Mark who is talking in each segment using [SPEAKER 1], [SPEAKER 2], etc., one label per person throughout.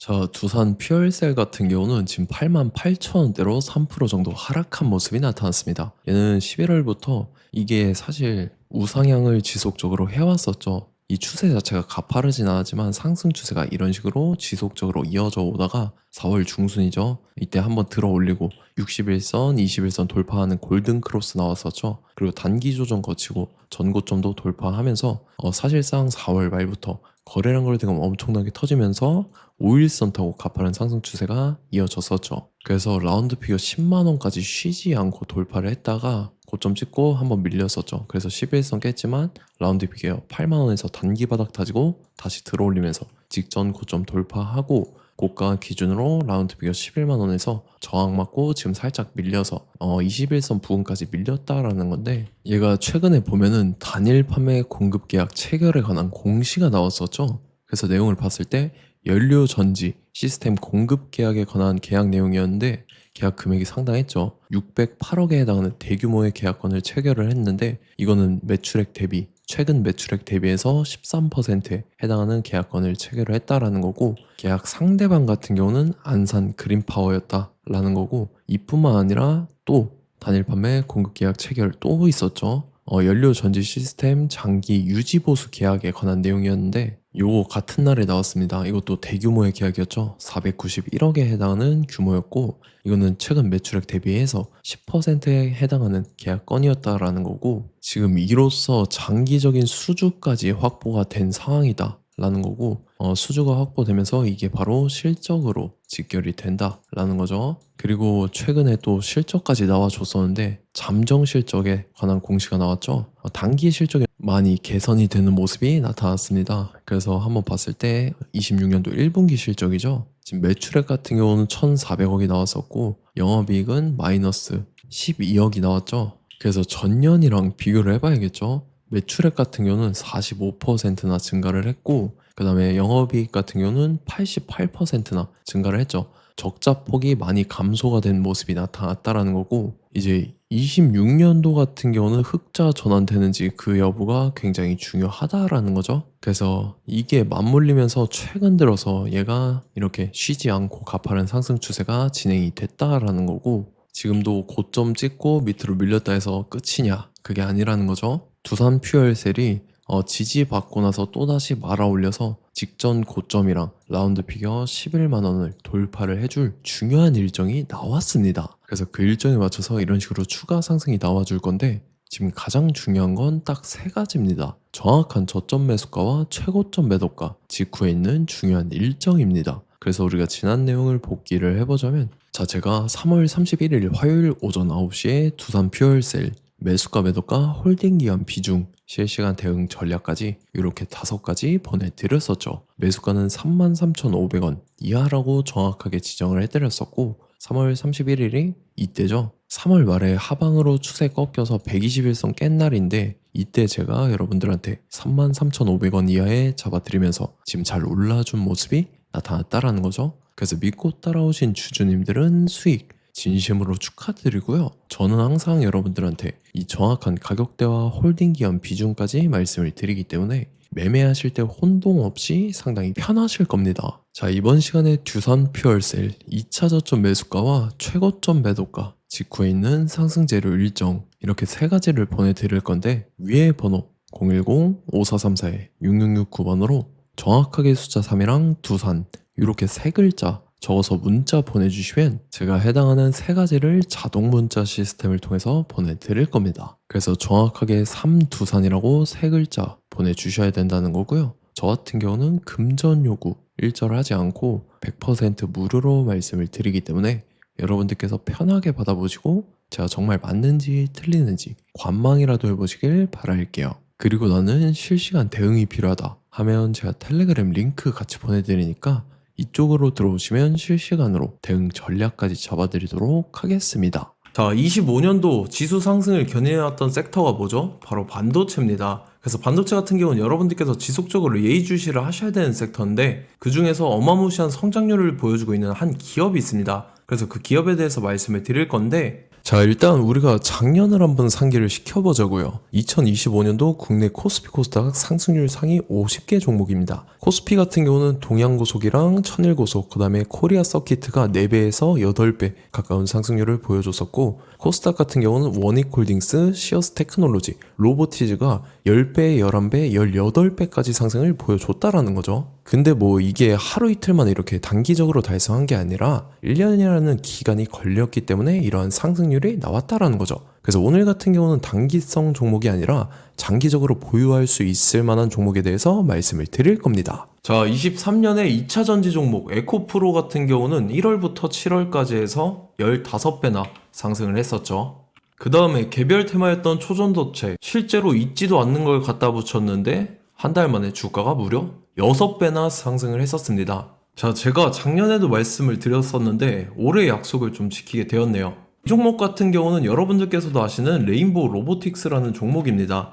[SPEAKER 1] 자, 두산 퓨얼셀 같은 경우는 지금 88,000원대로 3% 정도 하락한 모습이 나타났습니다. 얘는 11월부터 이게 사실 우상향을 지속적으로 해왔었죠. 이 추세 자체가 가파르진 않았지만 상승 추세가 이런 식으로 지속적으로 이어져 오다가 4월 중순이죠. 이때 한번 들어 올리고 60일선, 21선 돌파하는 골든 크로스 나왔었죠. 그리고 단기 조정 거치고 전고점도 돌파하면서 사실상 4월 말부터 거래량 거래대금 엄청나게 터지면서 5일선 타고 가파른 상승 추세가 이어졌었죠. 그래서 라운드 피겨 10만원까지 쉬지 않고 돌파를 했다가 고점 찍고 한번 밀렸었죠. 그래서 11선 깼지만 라운드 피겨 8만원에서 단기 바닥 다지고 다시 들어올리면서 직전 고점 돌파하고 고가 기준으로 라운드 피겨 11만원에서 저항 맞고 지금 살짝 밀려서 21선 부근까지 밀렸다라는 건데, 얘가 최근에 보면은 단일 판매 공급 계약 체결에 관한 공시가 나왔었죠. 그래서 내용을 봤을 때 연료 전지 시스템 공급 계약에 관한 계약 내용이었는데, 계약 금액이 상당했죠. 608억에 해당하는 대규모의 계약건을 체결을 했는데, 이거는 매출액 대비, 최근 매출액 대비해서 13%에 해당하는 계약건을 체결을 했다라는 거고, 계약 상대방 같은 경우는 안산 그린파워였다라는 거고, 이뿐만 아니라 또 단일 판매 공급 계약 체결 또 있었죠. 연료 전지 시스템 장기 유지 보수 계약에 관한 내용이었는데, 요거 같은 날에 나왔습니다. 이것도 대규모의 계약이었죠. 491억에 해당하는 규모였고, 이거는 최근 매출액 대비해서 10%에 해당하는 계약건이었다라는 거고, 지금 이로써 장기적인 수주까지 확보가 된 상황이다 라는 거고, 수주가 확보되면서 이게 바로 실적으로 직결이 된다라는 거죠. 그리고 최근에 또 실적까지 나와줬었는데, 잠정 실적에 관한 공시가 나왔죠. 단기 실적이 많이 개선이 되는 모습이 나타났습니다. 그래서 한번 봤을 때 26년도 1분기 실적이죠. 지금 매출액 같은 경우는 1,400억이 나왔었고, 영업이익은 마이너스 12억이 나왔죠. 그래서 전년이랑 비교를 해봐야겠죠. 매출액 같은 경우는 45%나 증가를 했고, 그 다음에 영업이익 같은 경우는 88%나 증가를 했죠. 적자 폭이 많이 감소가 된 모습이 나타났다라는 거고, 이제 26년도 같은 경우는 흑자 전환되는지 그 여부가 굉장히 중요하다라는 거죠. 그래서 이게 맞물리면서 최근 들어서 얘가 이렇게 쉬지 않고 가파른 상승 추세가 진행이 됐다라는 거고, 지금도 고점 찍고 밑으로 밀렸다 해서 끝이냐? 그게 아니라는 거죠. 두산 퓨얼셀이 지지받고 나서 또다시 말아 올려서 직전 고점이랑 라운드 피겨 11만원을 돌파를 해줄 중요한 일정이 나왔습니다. 그래서 그 일정에 맞춰서 이런 식으로 추가 상승이 나와줄 건데, 지금 가장 중요한 건 딱 세 가지입니다. 정확한 저점 매수가와 최고점 매도가 직후에 있는 중요한 일정입니다. 그래서 우리가 지난 내용을 복기를 해보자면, 자, 제가 3월 31일 화요일 오전 9시에 두산 퓨얼셀 매수가 매도가 홀딩 기간 비중 실시간 대응 전략까지 이렇게 5가지 보내드렸었죠. 매수가는 33,500원 이하라고 정확하게 지정을 해드렸었고, 3월 31일이 이때죠. 3월 말에 하방으로 추세 꺾여서 121선 깬 날인데, 이때 제가 여러분들한테 33,500원 이하에 잡아드리면서 지금 잘 올라준 모습이 나타났다라는 거죠. 그래서 믿고 따라오신 주주님들은 수익 진심으로 축하드리고요. 저는 항상 여러분들한테 이 정확한 가격대와 홀딩 기간 비중까지 말씀을 드리기 때문에 매매하실 때 혼동 없이 상당히 편하실 겁니다. 자, 이번 시간에 두산 퓨얼셀 2차 저점 매수가와 최고점 매도가 직후에 있는 상승재료 일정, 이렇게 세 가지를 보내드릴 건데, 위에 번호 010-5434-6669번으로 정확하게 숫자 3이랑 두산 이렇게 세 글자 적어서 문자 보내주시면 제가 해당하는 세 가지를 자동 문자 시스템을 통해서 보내드릴 겁니다. 그래서 정확하게 3두산이라고 세 글자 보내주셔야 된다는 거고요. 저 같은 경우는 금전 요구 일절하지 않고 100% 무료로 말씀을 드리기 때문에 여러분들께서 편하게 받아보시고 제가 정말 맞는지 틀리는지 관망이라도 해보시길 바랄게요. 그리고 나는 실시간 대응이 필요하다 하면 제가 텔레그램 링크 같이 보내드리니까 이쪽으로 들어오시면 실시간으로 대응 전략까지 잡아드리도록 하겠습니다. 자, 25년도 지수 상승을 견인해왔던 섹터가 뭐죠? 바로 반도체입니다. 그래서 반도체 같은 경우는 여러분들께서 지속적으로 예의주시를 하셔야 되는 섹터인데, 그 중에서 어마무시한 성장률을 보여주고 있는 한 기업이 있습니다. 그래서 그 기업에 대해서 말씀을 드릴 건데, 자, 일단 우리가 작년을 한번 상기를 시켜보자고요. 2025년도 국내 코스피 코스닥 상승률 상위 50개 종목입니다. 코스피 같은 경우는 동양고속이랑 천일고속, 그 다음에 코리아 서키트가 4배에서 8배 가까운 상승률을 보여줬었고, 코스닥 같은 경우는 원익홀딩스, 시어스 테크놀로지, 로보티즈가 10배, 11배, 18배까지 상승을 보여줬다라는 거죠. 근데 뭐 이게 하루 이틀 만에 이렇게 단기적으로 달성한 게 아니라 1년이라는 기간이 걸렸기 때문에 이러한 상승률이 나왔다라는 거죠. 그래서 오늘 같은 경우는 단기성 종목이 아니라 장기적으로 보유할 수 있을 만한 종목에 대해서 말씀을 드릴 겁니다. 자, 23년에 2차 전지 종목 에코프로 같은 경우는 1월부터 7월까지 해서 15배나 상승을 했었죠. 그 다음에 개별 테마였던 초전도체, 실제로 있지도 않는 걸 갖다 붙였는데 한 달 만에 주가가 무려 6배나 상승을 했었습니다. 자, 제가 작년에도 말씀을 드렸었는데 올해 약속을 좀 지키게 되었네요. 이 종목 같은 경우는 여러분들께서도 아시는 레인보우 로보틱스라는 종목입니다.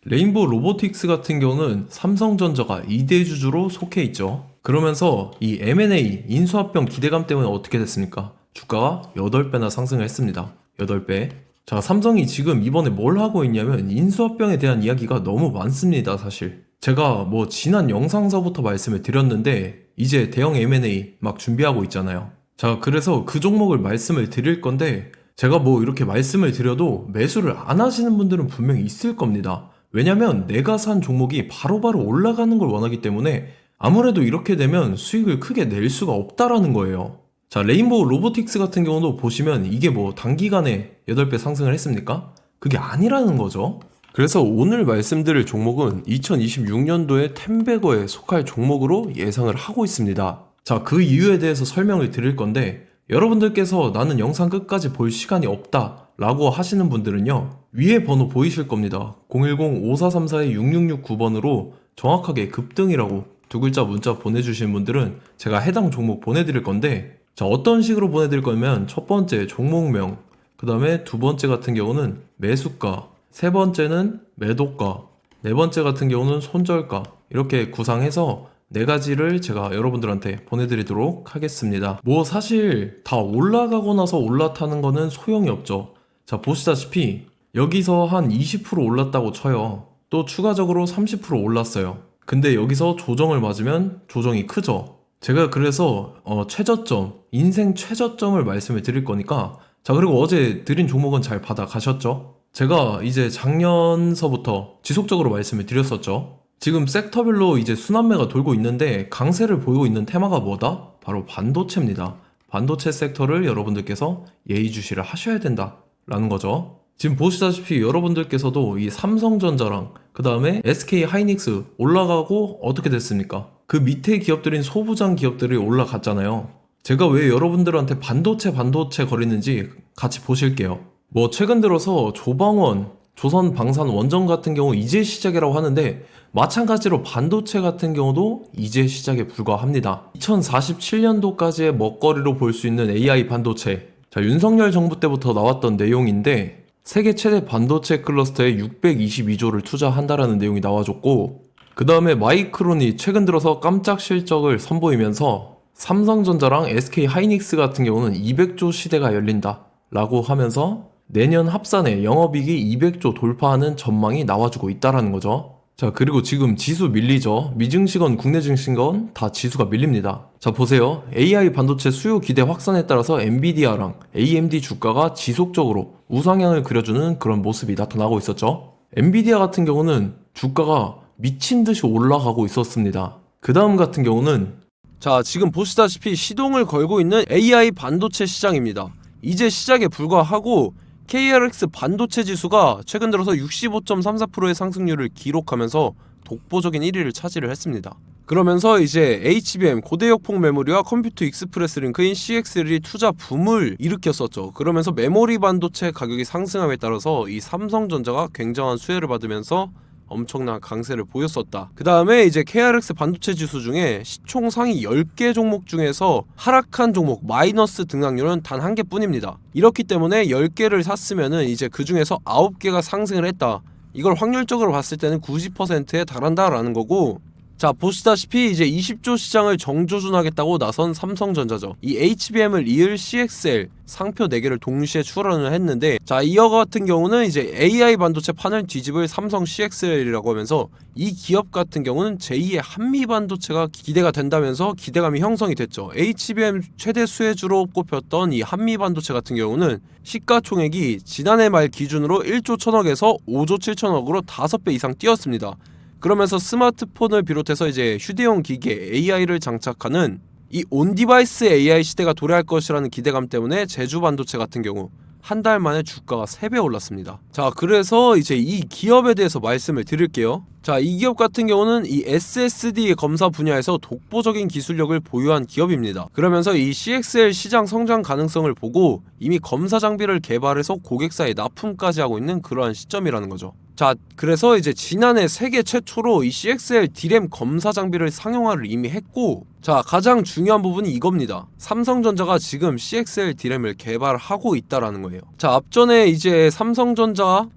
[SPEAKER 1] 레인보우 로보틱스 같은 경우는 삼성전자가 2대 주주로 속해 있죠. 그러면서 이 M&A 인수합병 기대감 때문에 어떻게 됐습니까? 주가가 8배나 상승을 했습니다. 8배. 자, 삼성이 지금 이번에 뭘 하고 있냐면 인수합병에 대한 이야기가 너무 많습니다, 사실. 제가 뭐 지난 영상서부터 말씀을 드렸는데 이제 대형 M&A 막 준비하고 있잖아요. 자, 그래서 그 종목을 말씀을 드릴 건데 제가 뭐 이렇게 말씀을 드려도 매수를 안 하시는 분들은 분명히 있을 겁니다. 왜냐면 내가 산 종목이 바로바로 올라가는 걸 원하기 때문에 아무래도 이렇게 되면 수익을 크게 낼 수가 없다라는 거예요. 자, 레인보우 로보틱스 같은 경우도 보시면 이게 뭐 단기간에 8배 상승을 했습니까? 그게 아니라는 거죠. 그래서 오늘 말씀드릴 종목은 2026년도에 템베거에 속할 종목으로 예상을 하고 있습니다. 자, 그 이유에 대해서 설명을 드릴 건데 여러분들께서 나는 영상 끝까지 볼 시간이 없다 라고 하시는 분들은요, 위에 번호 보이실 겁니다. 010-5434-6669번으로 정확하게 급등이라고 두 글자 문자 보내주신 분들은 제가 해당 종목 보내드릴 건데, 자, 어떤 식으로 보내드릴 거냐면 첫 번째 종목명, 그 다음에 두 번째 같은 경우는 매수가, 세 번째는 매도가, 네 번째 같은 경우는 손절가, 이렇게 구상해서 네 가지를 제가 여러분들한테 보내드리도록 하겠습니다. 뭐 사실 다 올라가고 나서 올라타는 거는 소용이 없죠. 자, 보시다시피 여기서 한 20% 올랐다고 쳐요. 또 추가적으로 30% 올랐어요. 근데 여기서 조정을 맞으면 조정이 크죠. 제가 그래서 최저점, 인생 최저점을 말씀을 드릴 거니까, 자, 그리고 어제 드린 종목은 잘 받아가셨죠? 제가 이제 작년서부터 지속적으로 말씀을 드렸었죠. 지금 섹터별로 이제 순환매가 돌고 있는데 강세를 보이고 있는 테마가 뭐다? 바로 반도체입니다. 반도체 섹터를 여러분들께서 예의주시를 하셔야 된다라는 거죠. 지금 보시다시피 여러분들께서도 이 삼성전자랑 그 다음에 SK 하이닉스 올라가고 어떻게 됐습니까? 그 밑에 기업들인 소부장 기업들이 올라갔잖아요. 제가 왜 여러분들한테 반도체 거리는지 같이 보실게요. 뭐 최근 들어서 조방원, 조선방산 원전 같은 경우 이제 시작이라고 하는데 마찬가지로 반도체 같은 경우도 이제 시작에 불과합니다. 2047년도까지의 먹거리로 볼 수 있는 AI 반도체. 자, 윤석열 정부 때부터 나왔던 내용인데 세계 최대 반도체 클러스터에 622조를 투자한다라는 내용이 나와줬고, 그 다음에 마이크론이 최근 들어서 깜짝 실적을 선보이면서 삼성전자랑 SK 하이닉스 같은 경우는 200조 시대가 열린다 라고 하면서 내년 합산에 영업이익이 200조 돌파하는 전망이 나와주고 있다라는 거죠. 자, 그리고 지금 지수 밀리죠. 미증시건 국내 증시건 다 지수가 밀립니다. 자, 보세요. AI 반도체 수요 기대 확산에 따라서 엔비디아랑 AMD 주가가 지속적으로 우상향을 그려주는 그런 모습이 나타나고 있었죠. 엔비디아 같은 경우는 주가가 미친 듯이 올라가고 있었습니다. 그 다음 같은 경우는, 자, 지금 보시다시피 시동을 걸고 있는 AI 반도체 시장입니다. 이제 시작에 불과하고 KRX 반도체 지수가 최근 들어서 65.34%의 상승률을 기록하면서 독보적인 1위를 차지를 했습니다. 그러면서 이제 HBM 고대역폭 메모리와 컴퓨터 익스프레스 링크인 CXL이 투자 붐을 일으켰었죠. 그러면서 메모리 반도체 가격이 상승함에 따라서 이 삼성전자가 굉장한 수혜를 받으면서 엄청난 강세를 보였었다. 그 다음에 이제 KRX 반도체 지수 중에 시총 상위 10개 종목 중에서 하락한 종목 마이너스 등락률은 단 한 개뿐입니다. 이렇기 때문에 10개를 샀으면은 이제 그 중에서 9개가 상승을 했다. 이걸 확률적으로 봤을 때는 90%에 달한다라는 거고,
[SPEAKER 2] 자, 보시다시피 이제 20조 시장을 정조준하겠다고 나선 삼성전자죠. 이 HBM을 이을 CXL 상표 4개를 동시에 출원을 했는데, 자, 이어 같은 경우는 이제 AI 반도체 판을 뒤집을 삼성 CXL이라고 하면서 이 기업 같은 경우는 제2의 한미 반도체가 기대가 된다면서 기대감이 형성이 됐죠. HBM 최대 수혜주로 꼽혔던 이 한미 반도체 같은 경우는 시가총액이 지난해 말 기준으로 1조 1000억에서 5조 7천억으로 5배 이상 뛰었습니다. 그러면서 스마트폰을 비롯해서 이제 휴대용 기기에 AI를 장착하는 이 온디바이스 AI 시대가 도래할 것이라는 기대감 때문에 제주 반도체 같은 경우 한 달 만에 주가가 3배 올랐습니다. 자, 그래서 이제 이 기업에 대해서 말씀을 드릴게요. 자, 이 기업 같은 경우는 이 SSD 검사 분야에서 독보적인 기술력을 보유한 기업입니다. 그러면서 이 CXL 시장 성장 가능성을 보고 이미 검사 장비를 개발해서 고객사에 납품까지 하고 있는 그러한 시점이라는 거죠. 자, 그래서 이제 지난해 세계 최초로 이 CXL D램 검사 장비를 상용화를 이미 했고, 자, 가장 중요한 부분이 이겁니다. 삼성전자가 지금 CXL D램을 개발하고 있다라는 거예요. 자, 앞전에 이제 삼성전자가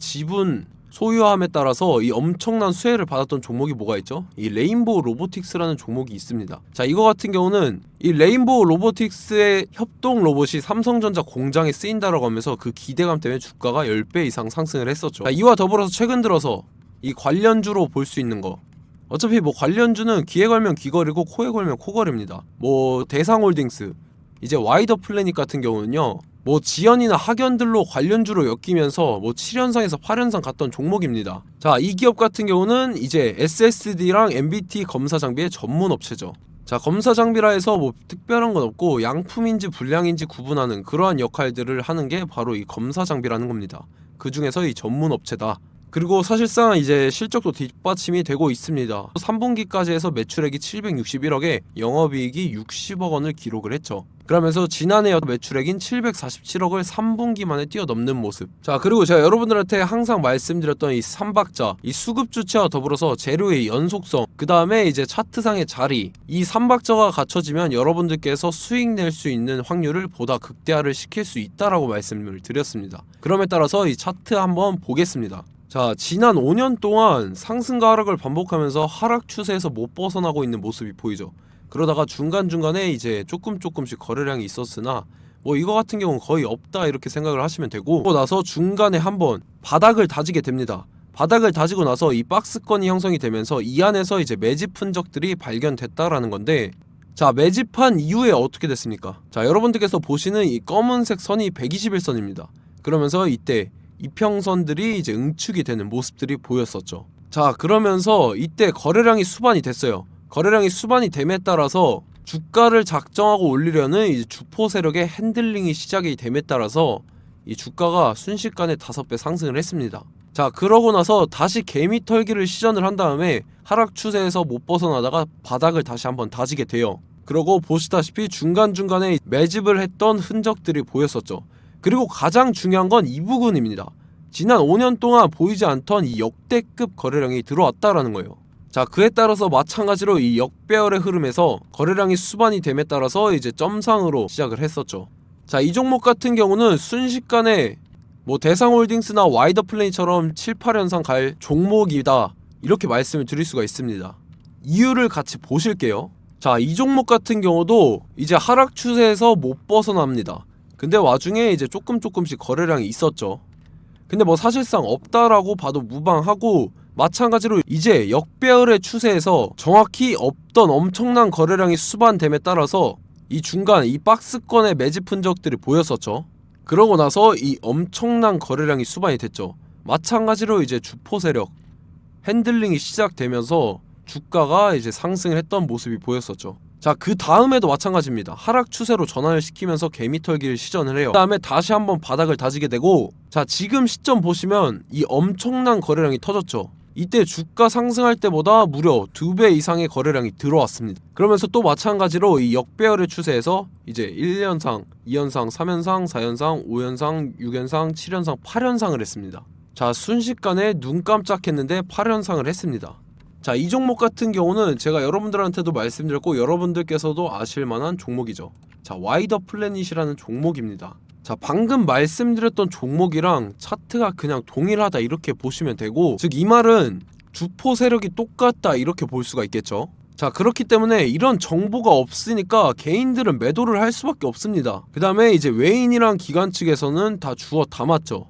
[SPEAKER 2] 지분 소유함에 따라서 이 엄청난 수혜를 받았던 종목이 뭐가 있죠? 이 레인보우 로보틱스라는 종목이 있습니다. 자, 이거 같은 경우는 이 레인보우 로보틱스의 협동 로봇이 삼성전자 공장에 쓰인다라고 하면서 그 기대감 때문에 주가가 10배 이상 상승을 했었죠. 자, 이와 더불어서 최근 들어서 이 관련주로 볼 수 있는 거, 어차피 뭐 관련주는 귀에 걸면 귀걸이고 코에 걸면 코걸이입니다. 뭐 대상홀딩스, 이제 와이더 플래닛 같은 경우는요, 뭐 지연이나 학연들로 관련주로 엮이면서 뭐 7연상에서 8연상 갔던 종목입니다. 자, 이 기업 같은 경우는 이제 SSD랑 MBT 검사 장비의 전문 업체죠. 자, 검사 장비라 해서 뭐 특별한 건 없고 양품인지 불량인지 구분하는 그러한 역할들을 하는 게 바로 이 검사 장비라는 겁니다. 그 중에서 이 전문 업체다. 그리고 사실상 이제 실적도 뒷받침이 되고 있습니다. 3분기까지 해서 매출액이 761억에 영업이익이 60억 원을 기록을 했죠. 그러면서 지난해 매출액인 747억을 3분기 만에 뛰어넘는 모습. 자, 그리고 제가 여러분들한테 항상 말씀드렸던 이 3박자, 이 수급 주체와 더불어서 재료의 연속성, 그 다음에 이제 차트상의 자리, 이 3박자가 갖춰지면 여러분들께서 수익 낼 수 있는 확률을 보다 극대화를 시킬 수 있다라고 말씀을 드렸습니다. 그럼에 따라서 이 차트 한번 보겠습니다. 자, 지난 5년 동안 상승과 하락을 반복하면서 하락 추세에서 못 벗어나고 있는 모습이 보이죠. 그러다가 중간중간에 이제 조금씩 거래량이 있었으나 뭐 이거 같은 경우는 거의 없다 이렇게 생각을 하시면 되고, 그러고 나서 중간에 한번 바닥을 다지게 됩니다. 바닥을 다지고 나서 이 박스권이 형성이 되면서 이 안에서 이제 매집 흔적들이 발견됐다라는 건데, 자, 매집한 이후에 어떻게 됐습니까? 자, 여러분들께서 보시는 이 검은색 선이 121선입니다. 그러면서 이때 이평선들이 이제 응축이 되는 모습들이 보였었죠. 자, 그러면서 이때 거래량이 수반이 됐어요. 거래량이 수반이 됨에 따라서 주가를 작정하고 올리려는 이제 주포 세력의 핸들링이 시작이 됨에 따라서 이 주가가 순식간에 5배 상승을 했습니다. 자, 그러고 나서 다시 개미 털기를 시전을 한 다음에 하락 추세에서 못 벗어나다가 바닥을 다시 한번 다지게 돼요. 그러고 보시다시피 중간중간에 매집을 했던 흔적들이 보였었죠. 그리고 가장 중요한 건 이 부분입니다. 지난 5년 동안 보이지 않던 이 역대급 거래량이 들어왔다라는 거예요. 자, 그에 따라서 마찬가지로 이 역배열의 흐름에서 거래량이 수반이 됨에 따라서 이제 점상으로 시작을 했었죠. 자, 이 종목 같은 경우는 순식간에 뭐 대상홀딩스나 와이더 플레이처럼 7, 8연상 갈 종목이다 이렇게 말씀을 드릴 수가 있습니다. 이유를 같이 보실게요. 자, 이 종목 같은 경우도 이제 하락 추세에서 못 벗어납니다. 근데 와중에 이제 조금씩 거래량이 있었죠. 근데 뭐 사실상 없다라고 봐도 무방하고, 마찬가지로 이제 역배열의 추세에서 정확히 없던 엄청난 거래량이 수반됨에 따라서 이 중간 이 박스권의 매집 흔적들이 보였었죠. 그러고 나서 이 엄청난 거래량이 수반이 됐죠. 마찬가지로 이제 주포 세력 핸들링이 시작되면서 주가가 이제 상승을 했던 모습이 보였었죠. 자, 그 다음에도 마찬가지입니다. 하락 추세로 전환을 시키면서 개미털기를 시전을 해요. 그 다음에 다시 한번 바닥을 다지게 되고, 자, 지금 시점 보시면 이 엄청난 거래량이 터졌죠. 이때 주가 상승할 때보다 무려 2배 이상의 거래량이 들어왔습니다. 그러면서 또 마찬가지로 이 역배열의 추세에서 이제 1연상, 2연상, 3연상, 4연상, 5연상, 6연상, 7연상, 8연상을 했습니다. 자, 순식간에 눈 깜짝했는데 8연상을 했습니다. 자, 이 종목 같은 경우는 제가 여러분들한테도 말씀드렸고 여러분들께서도 아실만한 종목이죠. 자, 와이더 플래닛이라는 종목입니다. 자, 방금 말씀드렸던 종목이랑 차트가 그냥 동일하다 이렇게 보시면 되고, 즉 이 말은 주포 세력이 똑같다 이렇게 볼 수가 있겠죠. 자, 그렇기 때문에 이런 정보가 없으니까 개인들은 매도를 할 수밖에 없습니다. 그 다음에 이제 외인이랑 기관 측에서는 다 주워 담았죠.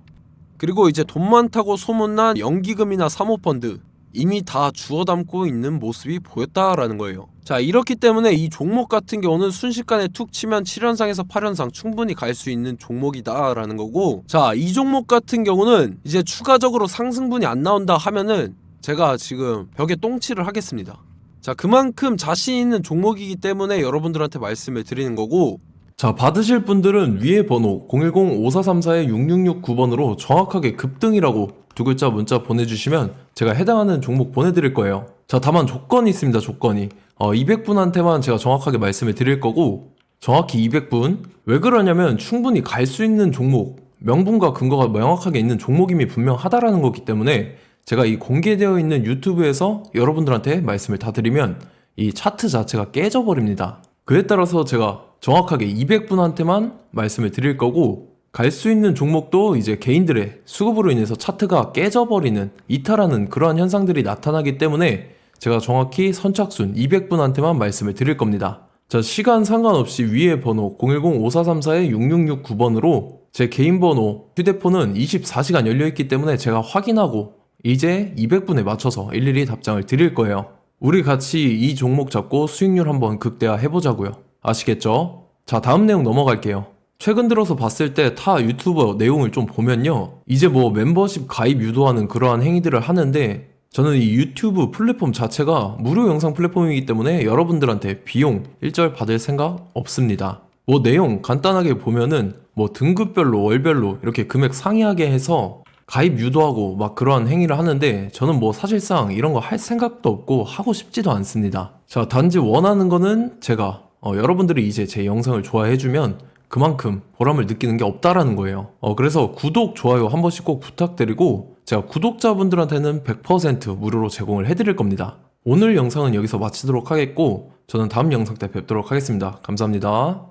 [SPEAKER 2] 그리고 이제 돈 많다고 소문난 연기금이나 사모펀드 이미 다 주워 담고 있는 모습이 보였다라는 거예요. 자, 이렇기 때문에 이 종목 같은 경우는 순식간에 툭 치면 7연상에서 8연상 충분히 갈 수 있는 종목이다 라는 거고, 자, 이 종목 같은 경우는 이제 추가적으로 상승분이 안 나온다 하면은 제가 지금 벽에 똥칠을 하겠습니다. 자, 그만큼 자신 있는 종목이기 때문에 여러분들한테 말씀을 드리는 거고,
[SPEAKER 1] 자, 받으실 분들은 위에 번호 010-5434-6669번으로 정확하게 급등이라고 두 글자 문자 보내주시면 제가 해당하는 종목 보내드릴 거예요. 자, 다만 조건이 있습니다. 조건이 200분한테만 제가 정확하게 말씀을 드릴 거고, 정확히 200분. 왜 그러냐면 충분히 갈 수 있는 종목, 명분과 근거가 명확하게 있는 종목임이 분명하다라는 거기 때문에 제가 이 공개되어 있는 유튜브에서 여러분들한테 말씀을 다 드리면 이 차트 자체가 깨져버립니다. 그에 따라서 제가 정확하게 200분한테만 말씀을 드릴 거고, 갈 수 있는 종목도 이제 개인들의 수급으로 인해서 차트가 깨져버리는, 이탈하는 그러한 현상들이 나타나기 때문에 제가 정확히 선착순 200분한테만 말씀을 드릴 겁니다. 자, 시간 상관없이 위에 번호 010-5434-6669번으로 제 개인 번호, 휴대폰은 24시간 열려있기 때문에 제가 확인하고 이제 200분에 맞춰서 일일이 답장을 드릴 거예요. 우리 같이 이 종목 잡고 수익률 한번 극대화 해보자고요. 아시겠죠? 자, 다음 내용 넘어갈게요. 최근 들어서 봤을 때 타 유튜버 내용을 좀 보면요, 이제 뭐 멤버십 가입 유도하는 그러한 행위들을 하는데, 저는 이 유튜브 플랫폼 자체가 무료 영상 플랫폼이기 때문에 여러분들한테 비용 일절 받을 생각 없습니다. 뭐 내용 간단하게 보면은 뭐 등급별로 월별로 이렇게 금액 상이하게 해서 가입 유도하고 막 그러한 행위를 하는데, 저는 뭐 사실상 이런 거 할 생각도 없고 하고 싶지도 않습니다. 자, 단지 원하는 거는 제가 여러분들이 이제 제 영상을 좋아해주면 그만큼 보람을 느끼는 게 없다라는 거예요. 그래서 구독, 좋아요 한 번씩 꼭 부탁드리고, 제가 구독자분들한테는 100% 무료로 제공을 해드릴 겁니다. 오늘 영상은 여기서 마치도록 하겠고, 저는 다음 영상 때 뵙도록 하겠습니다. 감사합니다.